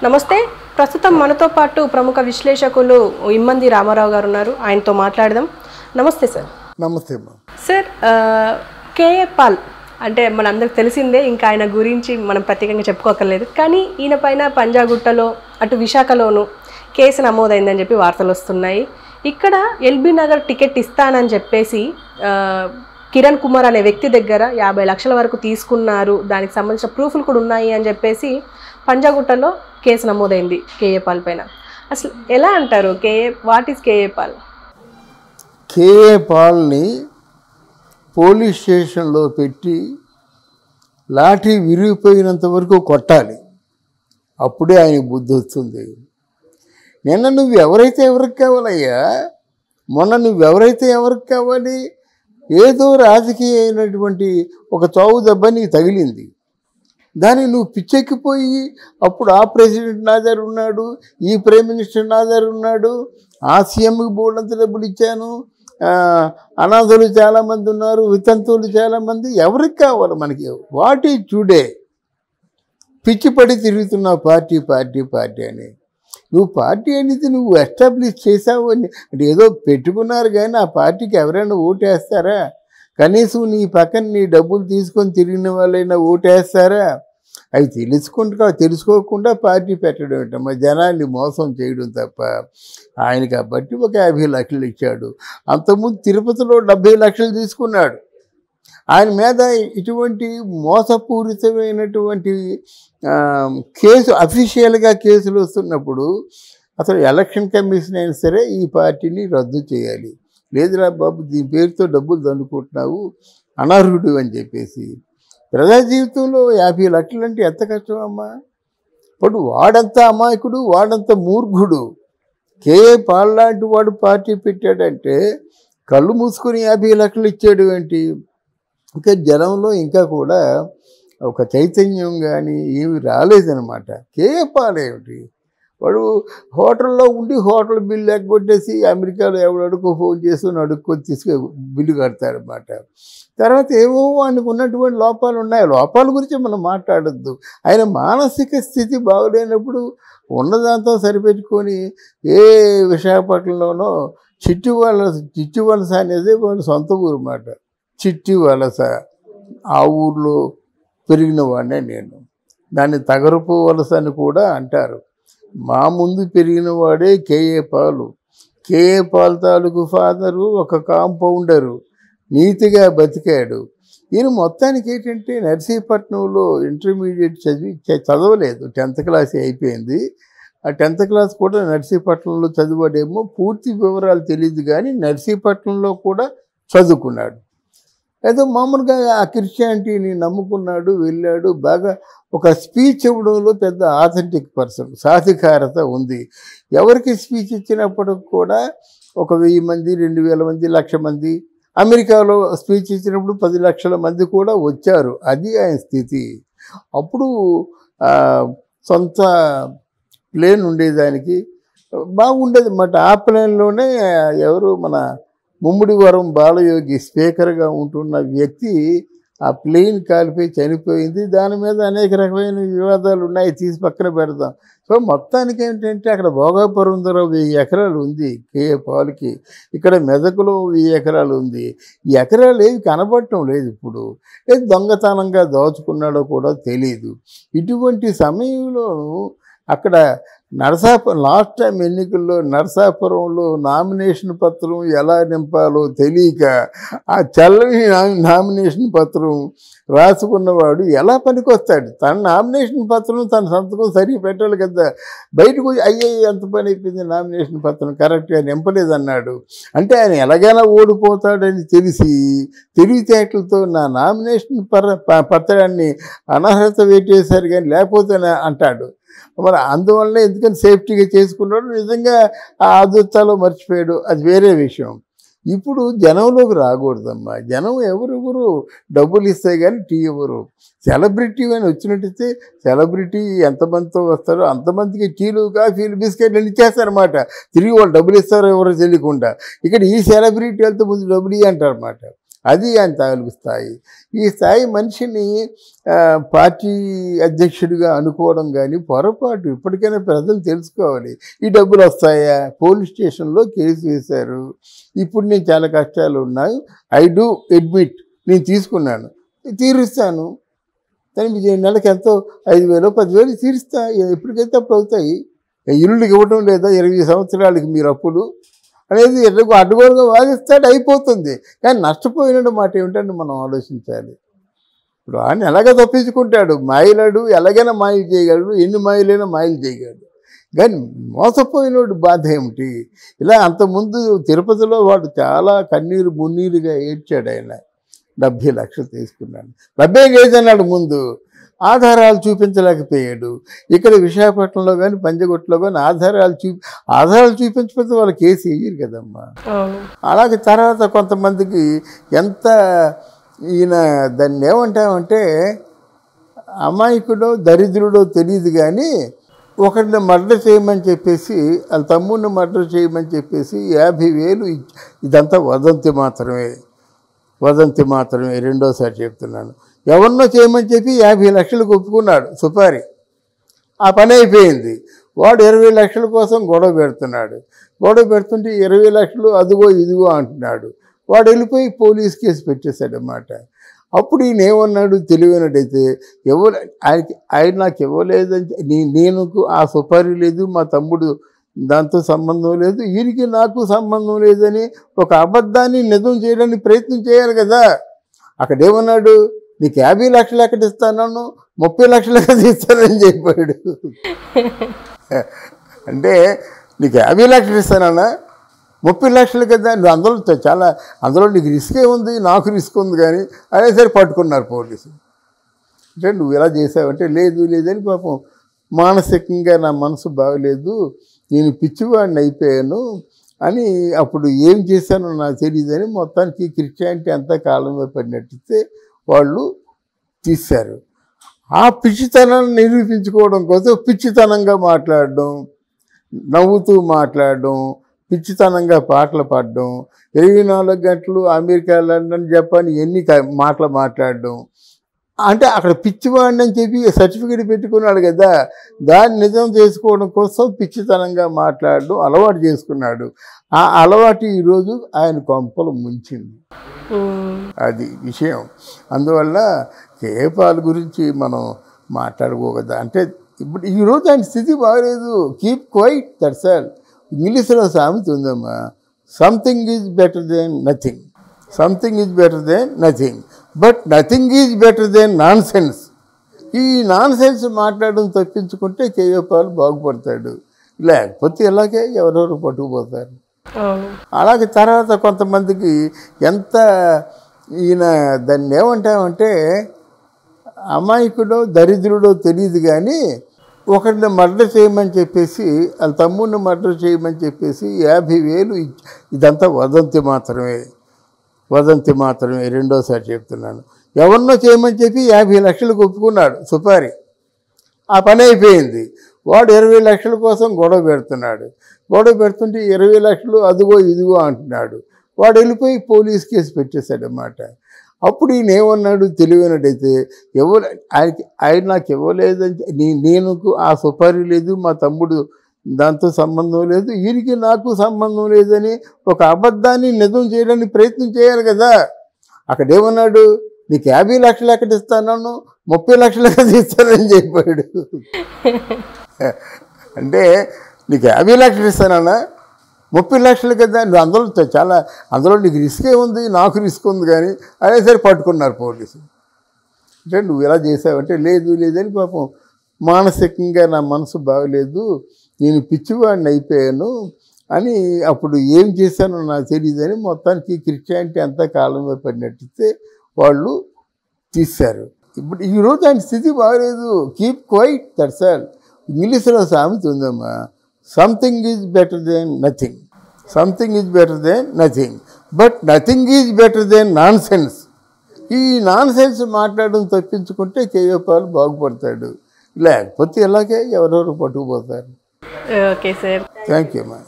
నమస్తే. ప్రస్తుతం మనతో పాటు ప్రముఖ విశ్లేషకులు ఇమ్మంది రామారావు గారు ఉన్నారు. ఆయనతో మాట్లాడదాం. నమస్తే సార్. నమస్తే సార్. కేఏ పాల్ అంటే మనందరికి తెలిసిందే, ఇంకా ఆయన గురించి మనం ప్రత్యేకంగా చెప్పుకోకర్లేదు. కానీ ఈయన పైన పంజాగుట్టలో అటు విశాఖలోను కేసు నమోదైందని చెప్పి వార్తలు వస్తున్నాయి. ఇక్కడ ఎల్బీ నగర్ టికెట్ ఇస్తానని చెప్పేసి కిరణ్ కుమార్ అనే వ్యక్తి దగ్గర 50 లక్షల వరకు తీసుకున్నారు, దానికి సంబంధించిన ప్రూఫ్లు కూడా ఉన్నాయి అని చెప్పేసి పంజాగుట్టలో కేసు నమోదైంది కేఏ పాల్ పైన. అసలు ఎలా అంటారు? What is KA Paul? KA పాల్ని పోలీస్ స్టేషన్లో పెట్టి లాఠీ విరిగిపోయినంత వరకు కొట్టాలి, అప్పుడే ఆయన బుద్ధి వస్తుంది. నిన్న నువ్వు ఎవరైతే ఎవరికి కావాలయ్యా, మొన్న నువ్వెవరైతే ఎవరికి కావాలి, ఏదో రాజకీయ అయినటువంటి ఒక చావు దెబ్బ నీకు తగిలింది, దాన్ని నువ్వు పిచ్చెక్కిపోయి అప్పుడు ఆ ప్రెసిడెంట్ నా దగ్గర ఉన్నాడు, ఈ ప్రైమ్ మినిస్టర్ నా దగ్గర ఉన్నాడు, ఆ సీఎంకి బోర్డంత డబ్బులు ఇచ్చాను, అనాథులు చాలామంది ఉన్నారు, వితంతువులు చాలామంది, ఎవరికి కావాలి మనకి? What is today? పిచ్చిపడి తిరుగుతున్నావు పార్టీ పార్టీ పార్టీ అని. నువ్వు పార్టీ అనేది నువ్వు ఎస్టాబ్లిష్ చేసావు అని అంటే ఏదో పెట్టుకున్నారు, కానీ ఆ పార్టీకి ఎవరైనా ఓటేస్తారా? కనీసం నీ పక్కన నీ డబ్బులు తీసుకొని తిరిగిన వాళ్ళైనా ఓటేస్తారా? అవి తెలుసుకోకుండా పార్టీ పెట్టడం ఏంటమ్మా, జనాల్ని మోసం చేయడం తప్ప. ఆయన కాబట్టి ఒక 50 లక్షలు ఇచ్చాడు. అంతకుముందు తిరుపతిలో 70 లక్షలు తీసుకున్నాడు. ఆయన మీద ఇటువంటి మోసపూరితమైనటువంటి కేసు అఫీషియల్గా కేసులు వస్తున్నప్పుడు అసలు ఎలక్షన్ కమిషన్ అయినా సరే ఈ పార్టీని రద్దు చేయాలి. లేదురా బాబు, దీని పేరుతో డబ్బులు దండుకుంటున్నావు, అనర్హుడు అని చెప్పేసి. ప్రజా జీవితంలో 50 లక్షలు అంటే ఎంత కష్టం అమ్మా. ఇప్పుడు వాడంతా అమాయకుడు, వాడంతా మూర్ఖుడు. కేఏ పాల్ లాంటి వాడు పార్టీ పెట్టాడంటే కళ్ళు మూసుకొని 50 లక్షలు ఇచ్చాడు ఏంటి? ఇంకా జనంలో ఇంకా కూడా ఒక చైతన్యం కానీ ఏమి రాలేదనమాట. కేఏ పాల్ ఏమిటి, వాడు హోటల్లో ఉండి హోటల్ బిల్లు ఎగ్గొట్టేసి అమెరికాలో ఎవడడుకో ఫోన్ చేసుకుని అడుక్కొని తీసుకు బిల్లు కడతాడనమాట. తర్వాత ఏవో వానికి ఉన్నటువంటి లోపాలు ఉన్నాయి, లోపాల గురించి మనం మాట్లాడద్దు. ఆయన మానసిక స్థితి బాగలేనప్పుడు ఉన్నదాంతో సరిపెట్టుకొని విశాఖపట్నంలోనో చిట్టి వలస అనేది వాళ్ళ సొంత ఊరు మాట. చిట్టి వలస, ఆ ఊర్లో పెరిగిన వాడినే నేను. దాన్ని తగరపు వలస అని కూడా అంటారు. మా ముందు పెరిగిన వాడే కేఏ పాలు. కేఏ పాల్ తాలూకు ఫాదరు ఒక కాంపౌండరు, నీతిగా బతికాడు. ఈయన మొత్తానికి ఏంటంటే నర్సీపట్నంలో ఇంటర్మీడియట్ చదవలేదు, 10th క్లాస్ అయిపోయింది. ఆ 10th క్లాస్ కూడా నర్సీపట్నంలో చదివాడేమో, పూర్తి వివరాలు తెలియదు, కానీ నర్సీపట్నంలో కూడా చదువుకున్నాడు. ఏదో మామూలుగా ఆ క్రిస్టియానిటీని నమ్ముకున్నాడు, వెళ్ళాడు. బాగా ఒక స్పీచ్ ఇవ్వడంలో పెద్ద ఆథెంటిక్ పర్సన్, సాధికారత ఉంది. ఎవరికి స్పీచ్ ఇచ్చినప్పటికి కూడా ఒక 1000 మంది, 2000 మంది, 1,00,000 మంది. అమెరికాలో స్పీచ్ ఇచ్చినప్పుడు 10 లక్షల మంది కూడా వచ్చారు. అది ఆయన స్థితి. అప్పుడు సొంత ప్లేన్ ఉండేదానికి బాగుండేది అన్నమాట. ఆ ప్లేన్లోనే ఎవరు మన ముమ్మిడివరం బాలయోగి స్పీకర్గా ఉంటున్న వ్యక్తి ఆ ప్లేన్ కాలిపోయి చనిపోయింది. దాని మీద అనేక రకమైన వివాదాలు ఉన్నాయి, తీసి పక్కన పెడదాం. సో మొత్తానికి ఏంటంటే అక్కడ భోగాపురంలో 1000 ఎకరాలు ఉంది కేఏ పాల్కి, ఇక్కడ మెదకులో 1000 ఎకరాలు ఉంది. ఈ ఎకరాలు ఏవి కనబడటం లేదు. ఇప్పుడు ఏది దొంగతనంగా దోచుకున్నాడో కూడా తెలియదు. ఇటువంటి సమయంలో అక్కడ లాస్ట్ టైం ఎన్నికల్లో నరసాపురంలో నామినేషన్ పత్రం ఎలా నింపాలో తెలియక ఆ చల్లని నామినేషన్ పత్రం రాసుకున్నవాడు ఎలా పనికొస్తాడు? తన నామినేషన్ పత్రం తన సంతకం సరిగ్గా పెట్టాలి కదా. బయటకు ఎంత పని అయిపోయింది, నామినేషన్ పత్రం కరెక్ట్గా నింపలేదన్నాడు. అంటే ఆయన ఎలాగైనా ఓడిపోతాడని తెలిసి తెలివితేటలతో నా నామినేషన్ పత్రాన్ని అనర్హత పెట్టేశారు, కానీ లేకపోతే అంటాడు. మరి అందువల్ల ఎందుకని సేఫ్టీగా చేసుకున్నాడు, నిజంగా ఆ ఆదుర్తాలో మర్చిపోయాడు, అది వేరే విషయం. ఇప్పుడు జనంలోకి రాకూడదమ్మా. జనం ఎవరెవరు డబ్బులు ఇస్తే కానీ టీ ఇవ్వరు. సెలబ్రిటీ అని వచ్చినట్టయితే సెలబ్రిటీ ఎంతమందితో వస్తారో అంతమందికి టీలు, కాఫీలు, బిస్కెట్లు ఇచ్చేస్తారన్నమాట. తిరిగి వాళ్ళు డబ్బులు ఇస్తారో ఎవరో తెలియకుండా. ఇక్కడ ఈ సెలబ్రిటీ వెళ్తే ముందు డబ్బులు అంటారన్నమాట. అది ఆయన తాలూకు స్థాయి. ఈ స్థాయి మనిషిని పార్టీ అధ్యక్షుడిగా అనుకోవడం కానీ పొరపాటు. ఇప్పటికైనా ప్రజలు తెలుసుకోవాలి. ఈ డబ్బులు వస్తాయా? పోలీస్ స్టేషన్లో కేసు వేశారు. ఇప్పుడు నేను చాలా కష్టాలు ఉన్నాయి, ఐ డూ అడ్మిట్, నేను తీసుకున్నాను, తీరుస్తాను. దానికి నెలకి ఎంతో 5,000 10,000 తీరుస్తా, ఎప్పటికైతే అప్పుడు అవుతాయి. ఇల్లుకి ఇవ్వడం లేదా 20 సంవత్సరాలకి మీరు అప్పులు అనేది అడ్డగోలుగా వాదిస్తాడు, అయిపోతుంది. కానీ నష్టపోయిన మాట ఏమిటంటే మనం ఆలోచించాలి. ఇప్పుడు ఆయన ఎలాగ తప్పించుకుంటాడు, మాయలాడు, ఎలాగైనా మాయలు చేయగలడు, ఎన్ని మాయలైనా మాయలు చేయగలడు. కానీ మోసపోయినోడు బాధ ఏమిటి? ఇలా అంతకుముందు తిరుపతిలో వాడు చాలా కన్నీరు మున్నీరుగా ఏడ్చాడు. ఆయన 70 లక్షలు తీసుకున్నాడు. 70 లేదన్నాడు ముందు, ఆధారాలు చూపించలేకపోయాడు. ఇక్కడ విశాఖపట్నంలో కానీ పంజగుట్టలో కానీ ఆధారాలు చూపించకపోతే వాళ్ళు కేసు వేయరు కదమ్మా. అలాగే తర్వాత కొంతమందికి ఎంత ఈయన దాన్ని ఏమంటామంటే అమాయకుడో దరిద్రుడో తెలియదు, కానీ ఒకరిని మర్డర్ చేయమని చెప్పేసి, వాళ్ళ తమ్ముడిని మర్డర్ చేయమని చెప్పేసి 50,000 ఇదంతా వదంతి మాత్రమే. రెండోసారి చెప్తున్నాను. ఎవరినో చేయమని చెప్పి 50 లక్షలకు ఒప్పుకున్నాడు సుపారి. ఆ పని అయిపోయింది. వాడు 20 లక్షల కోసం గొడవ పెడుతుంటే 20 లక్షలు అదిగో ఇదిగో అంటున్నాడు. వాడు వెళ్ళిపోయి పోలీస్ కేసు పెట్టేశాడన్నమాట. అప్పుడు ఈయన ఏమన్నాడు తెలివైనట్టయితే, ఆయన నాకు ఇవ్వలేదని, నేను ఆ సుపారీ లేదు, మా తమ్ముడు దాంతో సంబంధం లేదు, వీరికి నాకు సంబంధం లేదని ఒక అబద్ధాన్ని నిజం చేయడానికి ప్రయత్నం చేయాలి కదా. అక్కడేమన్నాడు, నీకు 50 లక్షలు ఎక్కడ ఇస్తాను, 30 లక్షలు ఎక్కడ ఇస్తానని చెప్పాడు. అంటే నీకు 50 లక్షలు ఇస్తానన్నా, 30 లక్షలు కదా, నువ్వు అందులో నీకు రిస్కే ఉంది, నాకు రిస్క్ ఉంది, కానీ అనేసరి పట్టుకున్నారు పోలీసు. అంటే నువ్వు ఎలా చేసావంటే లేదని, పాపం మానసికంగా నా మనసు బాగలేదు, నేను పిచ్చివాడిని అయిపోయాను అని, అప్పుడు ఏం చేశానో నాకు తెలియదని మొత్తానికి క్రిస్టియానిటీ అంతా కాలంలో పడినట్టితే వాళ్ళు తీశారు. ఆ పిచ్చితనాన్ని నిరూపించుకోవడం కోసం పిచ్చితనంగా మాట్లాడడం, నవ్వుతూ మాట్లాడడం, పిచ్చితనంగా పాటలు పాడడం, 24 గంటలు అమెరికా, లండన్, జపాన్ ఎన్ని మాటలు మాట్లాడడం, అంటే అక్కడ పిచ్చివాడిని అని చెప్పి సర్టిఫికేట్ పెట్టుకున్నాడు కదా, దాన్ని నిజం చేసుకోవడం కోసం పిచ్చితనంగా మాట్లాడడం అలవాటు చేసుకున్నాడు. ఆ అలవాటు ఈరోజు ఆయన కొంపలు ముంచింది. అది విషయం. అందువల్ల కేపాల్ గురించి మనం మాట్లాడుకోకదా. అంటే ఇప్పుడు ఈరోజు ఆయన స్థితి బాగలేదు. Keep quiet, that's all. ఇంగ్లీష్లో సామెత ఉందమ్మా, something is better than nothing, but nothing is better than nonsense. ఈ నాన్ సెన్స్ మాట్లాడడం తప్పించుకుంటే కేపాల్ బాగుపడతాడు, లేకపోతే ఇలాగే ఎవరెవరు పట్టుకుపోతారు. అలాగే తర్వాత కొంతమందికి ఎంత ఈయన దాన్ని ఏమంటామంటే అమాయకుడో దరిద్రుడో తెలియదు, కానీ ఒకరిని మర్డర్ చేయమని చెప్పేసి, వాళ్ళ తమ్ముడిని మర్డర్ చేయమని చెప్పేసి 50,000 ఇదంతా వదంతి మాత్రమే. రెండోసారి చెప్తున్నాను. ఎవరినో చేయమని చెప్పి 50 లక్షలకు ఒప్పుకున్నాడు సుపారి. ఆ పని అయిపోయింది. వాడు 20 లక్షల కోసం గొడవ పెడుతుంటే 20 లక్షలు అదిగో ఇదిగో అంటున్నాడు. వాడు వెళ్ళిపోయి పోలీస్ కేసు పెట్టేశాడన్నమాట. అప్పుడు ఈయన ఏమన్నాడు తెలివైనట్టయితే, ఆయన నాకు ఇవ్వలేదని, నేను ఆ సుపారీ లేదు, మా తమ్ముడు దాంతో సంబంధం లేదు, వీరికి నాకు సంబంధం లేదని ఒక అబద్ధాన్ని నిజం చేయడానికి ప్రయత్నం చేయాలి కదా. అక్కడేమన్నాడు, నీకు 50 లక్షలు ఎక్కడ ఇస్తాను, 30 లక్షలు ఎక్కడ ఇస్తానని చెప్పాడు. అంటే నీకు 50 లక్షలు ఇస్తానన్నా, 30 లక్షలు కదా, నువ్వు అందులో నీకు రిస్కే ఉంది, నాకు రిస్క్ ఉంది, కానీ అనేసరి పట్టుకున్నారు పోలీసు. అంటే నువ్వు ఎలా చేసావంటే లేదని, పాపం మానసికంగా నా మనసు బాగలేదు, నేను పిచ్చివాడిని అయిపోయాను అని, అప్పుడు ఏం చేశానో నాకు తెలియదని మొత్తానికి క్రిస్టియానిటీ అంతా కాలంలో పడినట్టితే వాళ్ళు తీశారు. ఇప్పుడు ఈరోజు ఆయన స్థితి బాగలేదు. Keep quiet, that's all. ఇంగ్లీష్లో సామెత ఉందమ్మా, something is better than nothing, but nothing is better than nonsense. ఈ నాన్ సెన్స్ మాట్లాడడం తప్పించుకుంటే కేపాల్ బాగుపడతాడు, లేకపోతే ఇలాగే ఎవరెవరు పట్టుకుపోతారు. ఓకే సార్, థ్యాంక్ యూ అమ్మా.